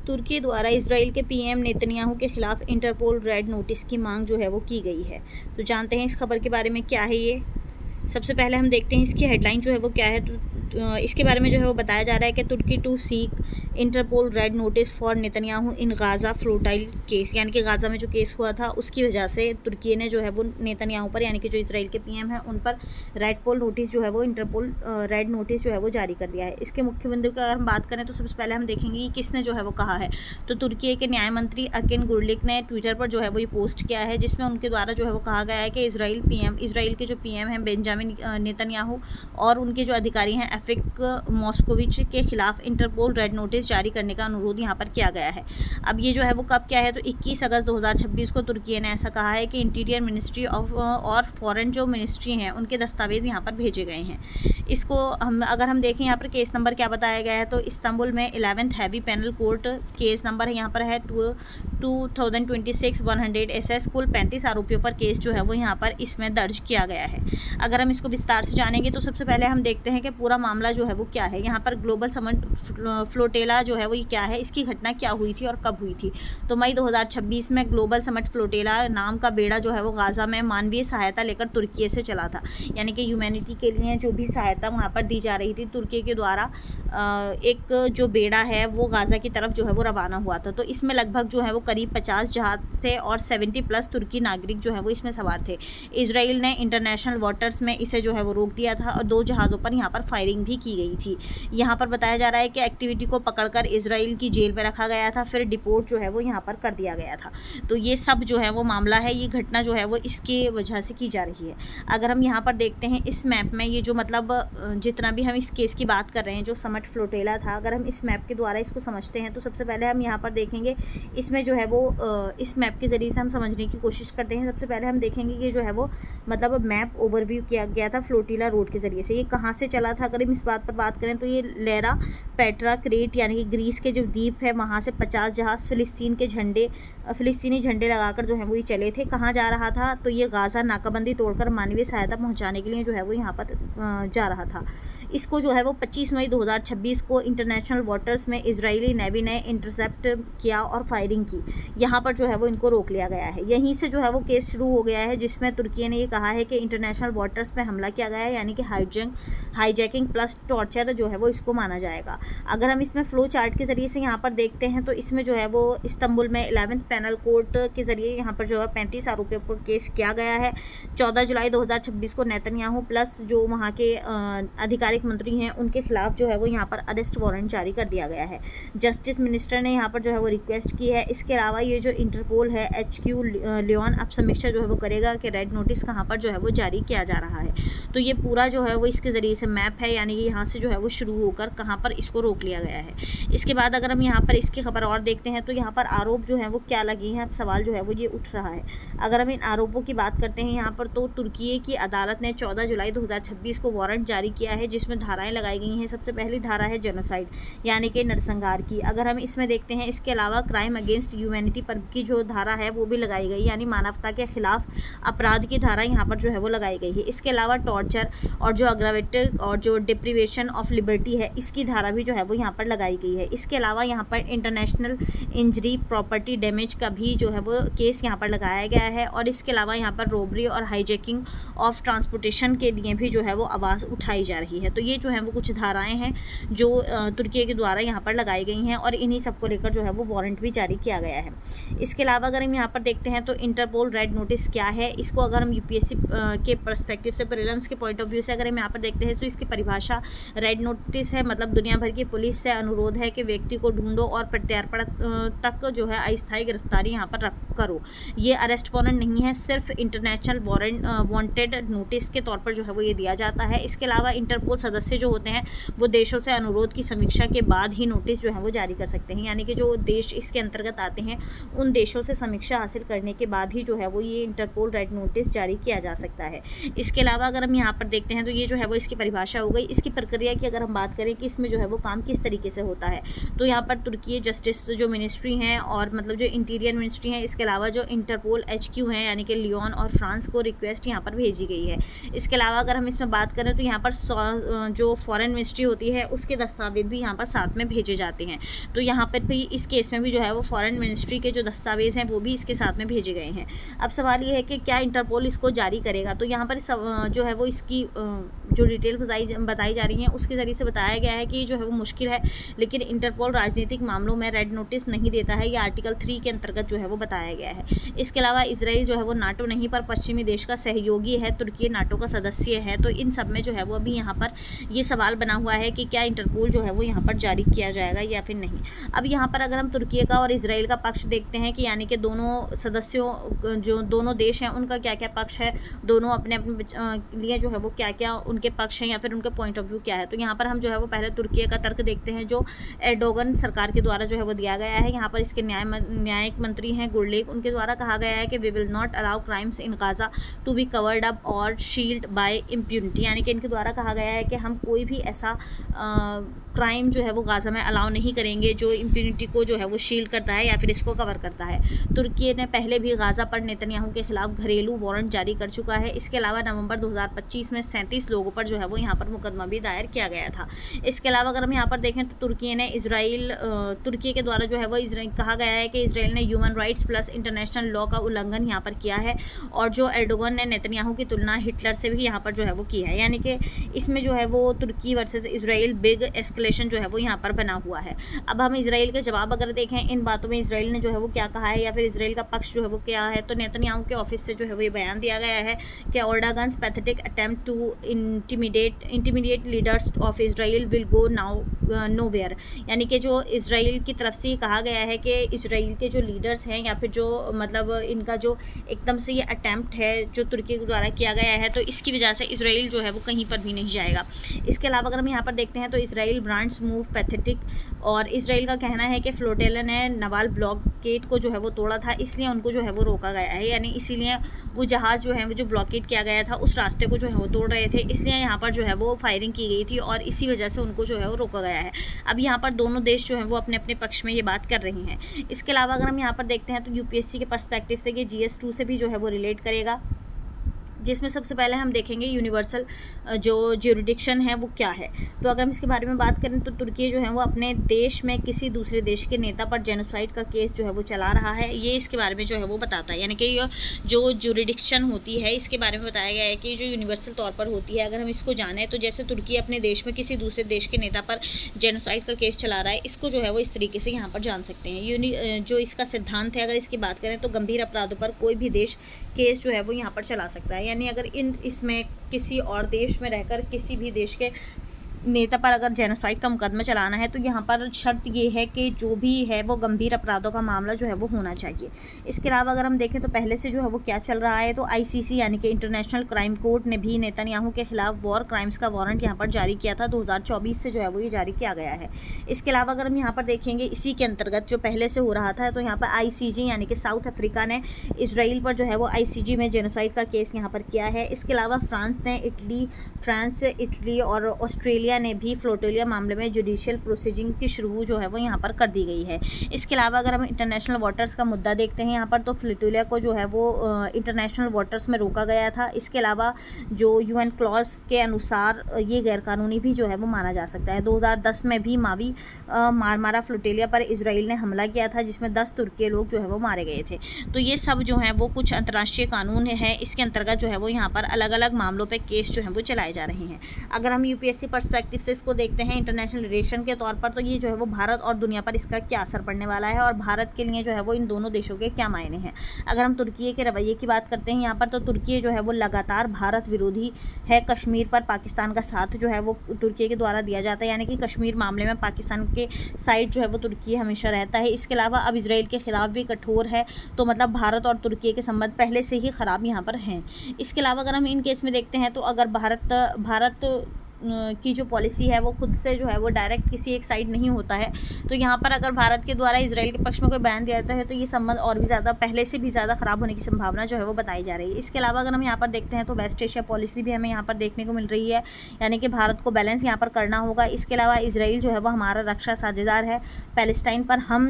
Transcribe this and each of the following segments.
तुर्की द्वारा इजराइल के PM Netanyahu के खिलाफ इंटरपोल रेड नोटिस की मांग जो है वो की गई है। तो जानते हैं इस खबर के बारे में क्या है ये। सबसे पहले हम देखते हैं इसकी हेडलाइन जो है वो क्या है। तो इसके बारे में जो है वो बताया जा रहा है कि Turkey to seek Interpol red notice for Netanyahu in Gaza flotilla case, यानी कि गाजा में जो केस हुआ था उसकी वजह से तुर्की ने जो है वो नेतन्याहू पर, यानी कि जो इजराइल के पीएम है उन पर रेड पोल नोटिस जो है वो इंटरपोल रेड नोटिस जो है वो जारी कर दिया है। इसके मुख्य बिंदु की अगर हम बात करें तो सबसे पहले हम देखेंगे कि किसने जो है वो कहा है। तो तुर्की के न्याय मंत्री अकिन गुरलिक ने ट्विटर पर जो है वो ये पोस्ट किया है, जिसमें उनके द्वारा जो है वो कहा गया है कि इजराइल के जो पीएम हैं बेंजामिन नेतन्याहू और उनके जो अधिकारी हैं एफिक मॉस्कोविच के खिलाफ इंटरपोल रेड नोटिस जारी करने का अनुरोध यहाँ पर किया गया है। अब ये जो है वो कब क्या है, तो 21 अगस्त 2026 को तुर्की ने ऐसा कहा है कि इंटीरियर मिनिस्ट्री ऑफ और फॉरेन जो मिनिस्ट्री हैं उनके दस्तावेज यहाँ पर भेजे गए हैं। इसको अगर हम देखें यहाँ पर केस नंबर क्या बताया गया है, तो इस्तांबुल में 11th heavy penal court case number है यहाँ पर है 2026-100 SS। कुल 35 आरोपियों पर केस जो है वो यहाँ पर इसमें दर्ज किया गया है। अगर हम इसको विस्तार से जानेंगे तो सबसे पहले हम देखते हैं कि पूरा मामला जो है वो क्या है। यहाँ पर ग्लोबल समट फ्लोटेला जो है वो ये क्या है, इसकी घटना क्या हुई थी और कब हुई थी। तो मई 2026 में ग्लोबल समट फ्लोटेला नाम का बेड़ा जो है वो गाजा में मानवीय सहायता लेकर तुर्की से चला था, यानी कि ह्यूमैनिटी के लिए जो भी सहायता वहाँ पर दी जा रही थी तुर्की के द्वारा एक जो बेड़ा है वो गाजा की तरफ जो है वो रवाना हुआ था। तो इसमें लगभग जो है वो करीब 50 जहाज थे और 70+ तुर्की नागरिक जो है वो इसमें सवार थे। इजराइल ने इंटरनेशनल वाटर्स में इसे जो है वो रोक दिया था और 2 जहाज़ों पर यहाँ पर फायरिंग भी की गई थी। यहाँ पर बताया जा रहा है कि एक्टिविटी को पकड़कर इजराइल की जेल में रखा गया था, फिर डिपोर्ट जो है वो यहाँ पर कर दिया गया था। तो ये सब जो है वो मामला है, ये घटना जो है वो इसकी वजह से की जा रही है। अगर हम यहाँ पर देखते हैं इस मैप में, ये जो मतलब जितना भी हम इस केस की बात कर रहे हैं जो समट फ्लोटेला था, अगर हम इस मैप के द्वारा इसको समझते हैं तो सबसे पहले हम यहाँ पर देखेंगे इसमें जो है वो इस मैप के ज़रिए से हम समझने की कोशिश करते हैं। सबसे पहले हम देखेंगे कि जो है वो मतलब मैप ओवरव्यू किया गया था फ्लोटिला रोड के ज़रिए से। ये कहाँ से चला था, अगर हम इस बात पर बात करें तो ये लेरा पेट्रा क्रेट यानी कि ग्रीस के जो द्वीप है वहाँ से 50 जहाज़ फिलिस्तीनी झंडे लगाकर जो है वो ये चले थे। कहाँ जा रहा था, तो ये गाज़ा नाकाबंदी तोड़कर मानवीय सहायता पहुँचाने के लिए जो है वो यहाँ पर जा रहा था। इसको जो है वो 25 मई 2026 को इंटरनेशनल वाटर्स में इजरायली नेवी ने इंटरसेप्ट किया और फायरिंग की। यहाँ पर जो है वो इनको रोक लिया गया है। यहीं से जो है वो केस शुरू हो गया है, जिसमें तुर्की ने ये कहा है कि इंटरनेशनल वाटर्स में हमला किया गया है, यानी कि हाईजैकिंग प्लस टॉर्चर जो है वो इसको माना जाएगा। अगर हम इसमें फ्लो चार्ट के ज़रिए से यहाँ पर देखते हैं तो इसमें जो है वो इस्तांबुल में 11th पेनल कोर्ट के ज़रिए यहाँ पर जो है 35 आरोपियों पर केस किया गया है। 14 जुलाई 2026 को नेतन्याहू प्लस जो वहाँ के आधिकारिक मंत्री हैं उनके खिलाफ जो है वो यहाँ पर अरेस्ट वारंट जारी कर दिया गया है। जस्टिस मिनिस्टर ने यहाँ पर जो है वो रिक्वेस्ट की है। इसके अलावा ये जो इंटरपोल है HQ लियोन अब समीक्षा जो है वो करेगा कि रेड नोटिस कहाँ पर जो है वो जारी किया जा रहा है। तो ये पूरा जो है वो इसके ज़रिए से मैप है, यानी कि यहाँ से जो है वो शुरू होकर कहाँ पर इसको रोक लिया गया है। इसके बाद अगर हम यहाँ पर इसकी खबर और देखते हैं तो यहाँ पर आरोप जो है वो क्या लगे हैं, अब सवाल जो है वो ये उठ रहा है। अगर हम इन आरोपों की बात करते हैं यहाँ पर, तो तुर्की की अदालत ने 14 जुलाई 2026 को वारंट जारी किया है, जिसमें धाराएं लगाई गई हैं। सबसे पहली धारा है जेनोसाइड यानी कि नरसंहार की। अगर हम इसमें देखते हैं इसके अलावा क्राइम अगेंस्ट ह्यूमैनिटी पर की जो धारा है वो भी लगाई गई, यानी मानवता के खिलाफ अपराध की धारा यहाँ पर जो है वो लगाई गई है। इसके अलावा टॉर्चर और जो अग्रावेटेड और जो डिप्रीवेशन ऑफ लिबर्टी है इसकी धारा भी जो है वो यहाँ पर लगाई गई है। इसके अलावा यहाँ पर इंटरनेशनल इंजरी प्रॉपर्टी डैमेज का भी जो है वो केस यहाँ पर लगाया गया है। और इसके अलावा यहाँ पर रोबरी और हाईजैकिंग ऑफ ट्रांसपोर्टेशन के लिए भी जो है वो आवाज़ उठाई जा रही है। तो ये जो है वो कुछ धाराएं हैं जो तुर्की के द्वारा यहाँ पर लगाई गई हैं और इन्हीं सबको लेकर जो है वो वारंट भी जारी किया गया है। इसके अलावा अगर हम यहाँ पर देखते हैं तो इंटरपोल रेड नोटिस क्या है, इसको अगर हम UPSC के पर्सपेक्टिव से, प्रीलिम्स के पॉइंट ऑफ व्यू से अगर हम यहाँ पर देखते हैं तो इसकी परिभाषा रेड नोटिस है मतलब दुनिया भर की पुलिस से अनुरोध है कि व्यक्ति को ढूंढो और प्रत्यार्पण तक जो है अस्थायी गिरफ्तारी यहाँ पर करो। ये अरेस्ट वारंट नहीं है, सिर्फ इंटरनेशनल वांटेड नोटिस के तौर पर जो है वो ये दिया जाता है। इसके अलावा इंटरपोल सदस्य जो होते हैं वो देशों से अनुरोध की समीक्षा के बाद ही नोटिस जो है वो जारी कर सकते हैं, यानी कि जो देश इसके अंतर्गत आते हैं उन देशों से समीक्षा हासिल करने के बाद ही जो है वो ये इंटरपोल रेड नोटिस जारी किया जा सकता है। इसके अलावा अगर हम यहाँ पर देखते हैं तो ये जो है वो इसकी परिभाषा हो गई। इसकी प्रक्रिया की अगर हम बात करें कि इसमें जो है वो काम किस तरीके से होता है, तो यहाँ पर तुर्की जस्टिस जो मिनिस्ट्री हैं और मतलब जो इंटीरियर मिनिस्ट्री है, इसके अलावा जो इंटरपोल HQ हैं यानी कि लियोन और फ्रांस को रिक्वेस्ट यहाँ पर भेजी गई है। इसके अलावा अगर हम इसमें बात करें तो यहाँ पर जो फॉरेन मिनिस्ट्री होती है उसके दस्तावेज भी यहाँ पर साथ में भेजे जाते हैं। तो यहाँ पर भी इस केस में भी जो है वो फॉरेन मिनिस्ट्री के जो दस्तावेज हैं वो भी इसके साथ में भेजे गए हैं। अब सवाल ये है कि क्या इंटरपोल इसको जारी करेगा। तो यहाँ पर जो है वो इसकी जो डिटेल बताई जा रही हैं उसके ज़रिए से बताया गया है कि जो है वो मुश्किल है, लेकिन इंटरपोल राजनीतिक मामलों में रेड नोटिस नहीं देता है, ये आर्टिकल 3 के अंतर्गत जो है वो बताया गया है। इसके अलावा इसराइल जो है वो नाटो नहीं पर पश्चिमी देश का सहयोगी है, तुर्की नाटो का सदस्य है। तो इन सब में जो है वो अभी यहाँ पर ये सवाल बना हुआ है कि क्या इंटरपोल जो है वो यहाँ पर जारी किया जाएगा या फिर नहीं। अब यहाँ पर अगर हम तुर्की का और इसराइल का पक्ष देखते हैं कि यानी कि दोनों सदस्यों जो दोनों देश हैं उनका क्या क्या पक्ष है, दोनों अपने अपने लिए जो है वो क्या क्या उनके पक्ष हैं या फिर उनके पॉइंट ऑफ व्यू क्या है। तो यहाँ पर हम जो है वो पहले तुर्की का तर्क देखते हैं जो एर्डोगन सरकार के द्वारा जो है वो दिया गया है। यहाँ पर इसके न्यायिक मंत्री हैं गुरलेक, उनके द्वारा कहा गया है कि we will not allow crimes in Gaza to be covered up or shield by impunity, यानी कि इनके द्वारा कहा गया है कि हम कोई भी ऐसा क्राइम जो है वो गाजा में अलाउ नहीं करेंगे जो इम्प्यूनिटी को जो है वो शील्ड करता है या फिर इसको कवर करता है। तुर्की ने पहले भी गाजा पर नेतन्याहू के खिलाफ घरेलू वारंट जारी कर चुका है। इसके अलावा नवंबर 2025 में 37 लोगों पर जो है वो यहाँ पर मुकदमा भी दायर किया गया था। इसके अलावा अगर हम यहाँ पर देखें तो तुर्की के द्वारा जो है वो कहा गया है कि इसराइल ने human rights plus international law का उल्लंघन यहाँ पर किया है, और जो एर्डोगन ने नेतन्याहू की तुलना हिटलर से भी यहाँ पर जो है वो की है, यानी कि इसमें जो है वो तुर्की वर्सेस इसराइल बिग एस्केलेशन जो है वो यहाँ पर बना हुआ है। अब हम इसराइल के जवाब अगर देखें इन बातों में इसराइल ने जो है वो क्या कहा है या फिर इसराइल का पक्ष जो है वो क्या है, तो नेतन्याहू के ऑफिस से जो है वो ये बयान दिया गया है कि Erdogan's pathetic attempt to intimidate leaders of Israel will go now nowhere, यानी कि जो इसराइल की तरफ से कहा गया है कि इसराइल के जो लीडर्स हैं या फिर जो मतलब इनका जो एकदम से ये अटैम्प्ट है जो तुर्की के द्वारा किया गया है, तो इसकी वजह से इसराइल जो है वो कहीं पर भी नहीं जाएगा। इसके अलावा अगर हम यहाँ पर देखते हैं तो इसराइल ब्रांड्स मूव पैथेटिक, और इसराइल का कहना है कि फ्लोटेला ने नवाल ब्लॉकेट को जो है वो तोड़ा था, इसलिए उनको जो है वो रोका गया है, यानी इसीलिए वो जहाज़ जो है वो जो ब्लॉकेट किया गया था उस रास्ते को जो है वो तोड़ रहे थे, इसलिए यहाँ पर जो है वो फायरिंग की गई थी और इसी वजह से उनको जो है वो रोका गया है। अब यहाँ पर दोनों देश जो हैं वो अपने अपने पक्ष में ये बात कर रहे हैं। इसके अलावा अगर हम यहाँ पर देखते हैं तो यूपीएससी के पर्सपेक्टिव से ये GS2 से भी जो है वो रिलेट करेगा, जिसमें सबसे पहले हम देखेंगे यूनिवर्सल जो ज्यूरिडिक्शन है वो क्या है। तो अगर हम इसके बारे में बात करें तो तुर्की जो है वो अपने देश में किसी दूसरे देश के नेता पर जेनोसाइड का केस जो है वो चला रहा है, ये इसके बारे में जो है वो बताता है, यानी कि जो ज्यूरिडिक्शन होती है इसके बारे में बताया गया है कि जो यूनिवर्सल तौर पर होती है। अगर हम इसको जाने तो जैसे तुर्की अपने देश में किसी दूसरे देश के नेता पर जेनोसाइड का केस चला रहा है, इसको जो है वो इस तरीके से यहाँ पर जान सकते हैं। जो इसका सिद्धांत है अगर इसकी बात करें तो गंभीर अपराधों पर कोई भी देश केस जो है वो यहाँ पर चला सकता है, यानी अगर इसमें किसी और देश में रहकर किसी भी देश के नेता पर अगर जेनोसाइड का मुकदमा चलाना है तो यहाँ पर शर्त ये है कि जो भी है वो गंभीर अपराधों का मामला जो है वो होना चाहिए। इसके अलावा अगर हम देखें तो पहले से जो है वो क्या चल रहा है, तो ICC यानी कि इंटरनेशनल क्राइम कोर्ट ने भी नेतन्याहू के खिलाफ वॉर क्राइम्स का वारंट यहाँ पर जारी किया था, 2024 से जो है वो ये जारी किया गया है। इसके अलावा अगर हम यहाँ पर देखेंगे इसी के अंतर्गत जो पहले से हो रहा था, तो यहाँ पर ICJ यानी कि साउथ अफ्रीका ने इसराइल पर जो है वो ICJ में जेनोसाइड का केस यहाँ पर किया है। इसके अलावा फ्रांस, इटली और ऑस्ट्रेलिया ने भी फ्लोटेलिया मामले में जुडिशियल प्रोसीजिंग की शुरू जो है वो यहाँ पर कर दी गई है। इसके अलावा अगर हम इंटरनेशनल वाटर्स का मुद्दा देखते हैं यहाँ पर, तो फ्लोटेलिया को जो है वो इंटरनेशनल वाटर्स में रोका गया था। इसके अलावा जो UN क्लॉज के अनुसार ये गैरकानूनी भी जो है वो माना जा सकता है। 2010 में भी मावी मारमारा फ्लोटेलिया पर इसराइल ने हमला किया था जिसमें 10 तुर्की लोग जो है वो मारे गए थे। तो ये सब जो है वो कुछ अंतर्राष्ट्रीय कानून है, इसके अंतर्गत जो है वो यहाँ पर अलग अलग मामलों पर केस जो है वो चलाए जा रहे हैं। अगर हम UPSC पर्सपेक्टिव से इसको देखते हैं इंटरनेशनल रिलेशन के तौर पर, तो ये जो है वो भारत और दुनिया पर इसका क्या असर पड़ने वाला है और भारत के लिए जो है वो इन दोनों देशों के क्या मायने हैं। अगर हम तुर्की के रवैये की बात करते हैं यहाँ पर, तो तुर्की जो है वो लगातार भारत विरोधी है। कश्मीर पर पाकिस्तान का साथ जो है वो तुर्की के द्वारा दिया जाता है, यानी कि कश्मीर मामले में पाकिस्तान के साइड जो है वो तुर्की हमेशा रहता है। इसके अलावा अब इसराइल के खिलाफ भी कठोर है, तो मतलब भारत और तुर्की के संबंध पहले से ही ख़राब यहाँ पर हैं। इसके अलावा अगर हम इन केस में देखते हैं तो अगर भारत की जो पॉलिसी है वो खुद से जो है वो डायरेक्ट किसी एक साइड नहीं होता है, तो यहाँ पर अगर भारत के द्वारा इसराइल के पक्ष में कोई बयान दिया जाता है तो ये संबंध और भी ज़्यादा पहले से भी ज़्यादा ख़राब होने की संभावना जो है वो बताई जा रही है। इसके अलावा अगर हम यहाँ पर देखते हैं तो वेस्ट एशिया पॉलिसी भी हमें यहाँ पर देखने को मिल रही है, यानी कि भारत को बैलेंस यहाँ पर करना होगा। इसके अलावा इसराइल जो है वो हमारा रक्षा साझेदार है। पैलेस्टाइन पर हम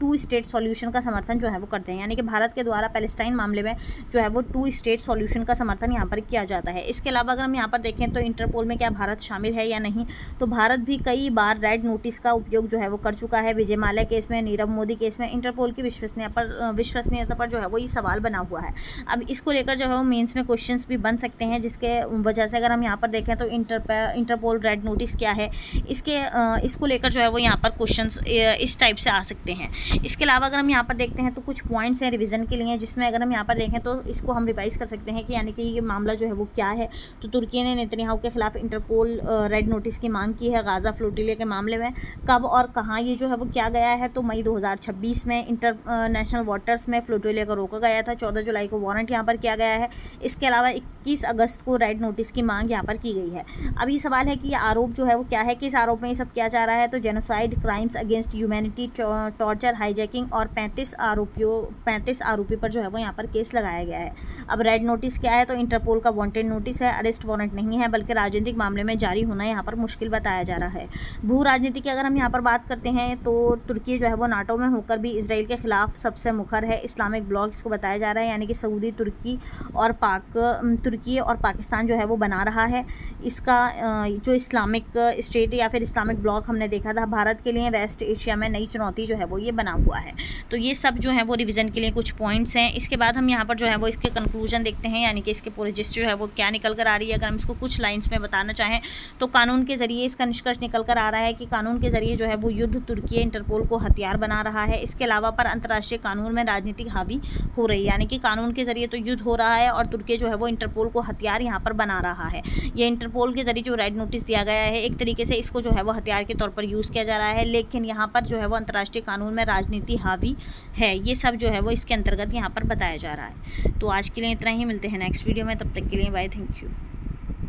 2 स्टेट सॉल्यूशन का समर्थन जो है वो करते हैं, यानी कि भारत के द्वारा पैलेस्टाइन मामले में जो है वो 2 स्टेट सॉल्यूशन का समर्थन यहाँ पर किया जाता है। इसके अलावा अगर हम यहाँ पर देखें तो इंटरपोल में क्या भारत शामिल है या नहीं। तो भारत भी कई बार रेड नोटिस का उपयोग जो है वो कर चुका है। विजय माल्या केस में, नीरव मोदी केस में इंटरपोल की विश्वसनीयता पर जो है वो ये सवाल बना हुआ है। अब इसको लेकर जो है वो मेंस में क्वेश्चंस भी बन सकते हैं, जिसके वजह से अगर हम यहाँ पर देखें तो इंटरपोल रेड नोटिस क्या है, इसको लेकर जो है वो यहाँ पर क्वेश्चंस इस टाइप से आ सकते हैं। इसके अलावा अगर हम यहाँ पर देखते हैं तो कुछ पॉइंट्स हैं रिवीजन के लिए, जिसमें अगर हम यहाँ पर देखें तो इसको हम रिवाइज कर सकते हैं कि यानी कि ये मामला जो है वो क्या है। तो तुर्की ने नेतन्याहू के खिलाफ इंटरपोल रेड नोटिस की मांग की है गाजा फ्लोटिलिया के मामले में। कब और कहाँ ये जो है वो किया गया है, तो मई 2026 में इंटरनेशनल वाटर्स में फ्लोटिलिया को रोका गया था। 14 जुलाई को वारंट यहाँ पर किया गया है। इसके अलावा 21 अगस्त को रेड नोटिस की मांग यहाँ पर की गई है। अब ये सवाल है कि ये आरोप जो है वो क्या है, किस आरोप में ये सब किया जा रहा है। तो genocide, crimes against humanity, torture, hijacking और 35 आरोपी पर जो है वो यहाँ पर केस लगाया गया है। अब रेड नोटिस क्या है, तो इंटरपोल का वांटेड नोटिस है, अरेस्ट वारंट नहीं है, बल्कि राजनीतिक मामले में जारी होना यहाँ पर मुश्किल बताया जा रहा है। भू राजनीति की अगर हम यहाँ पर बात करते हैं तो तुर्की जो है वो नाटो में होकर भी इसराइल के खिलाफ सबसे मुखर है। इस्लामिक ब्लॉक इसको बताया जा रहा है, यानी कि सऊदी, तुर्की और पाकिस्तान जो है वो बना रहा है। इसका जो इस्लामिक स्टेट या फिर इस्लामिक ब्लॉक हमने देखा था भारत के लिए वेस्ट एशिया में नई चुनौती जो है वो ये बना हुआ है। तो ये सब जो है वो रिवीजन के लिए कुछ पॉइंट्स हैं। इसके बाद हम यहाँ पर जो है वो इसके कंक्लूजन देखते हैं, यानी कि इसके पूरे जिस्ट जो है वो क्या निकल कर आ रही है। अगर हम इसको कुछ लाइंस में बताना चाहें तो कानून के जरिए इसका निष्कर्ष निकल कर आ रहा है कि कानून के जरिए जो है वो युद्ध तुर्की इंटरपोल को हथियार बना रहा है। इसके अलावा पर अंतर्राष्ट्रीय कानून में राजनीतिक हावी हो रही है, यानी कि कानून के जरिए तो युद्ध हो रहा है और तुर्की जो है वो इंटरपोल को हथियार यहाँ पर बना रहा है। ये इंटरपोल के जरिए जो रेड नोटिस दिया गया है, एक तरीके से इसको जो है वो हथियार के तौर पर यूज़ किया जा रहा है, लेकिन यहाँ पर जो है वो अंतर्राष्ट्रीय कानून में राजनीति हावी है। ये सब जो है वो इसके अंतर्गत यहाँ पर बताया जा रहा है। तो आज के लिए इतना ही, मिलते हैं नेक्स्ट वीडियो में, तब तक के लिए बाय, थैंक यू।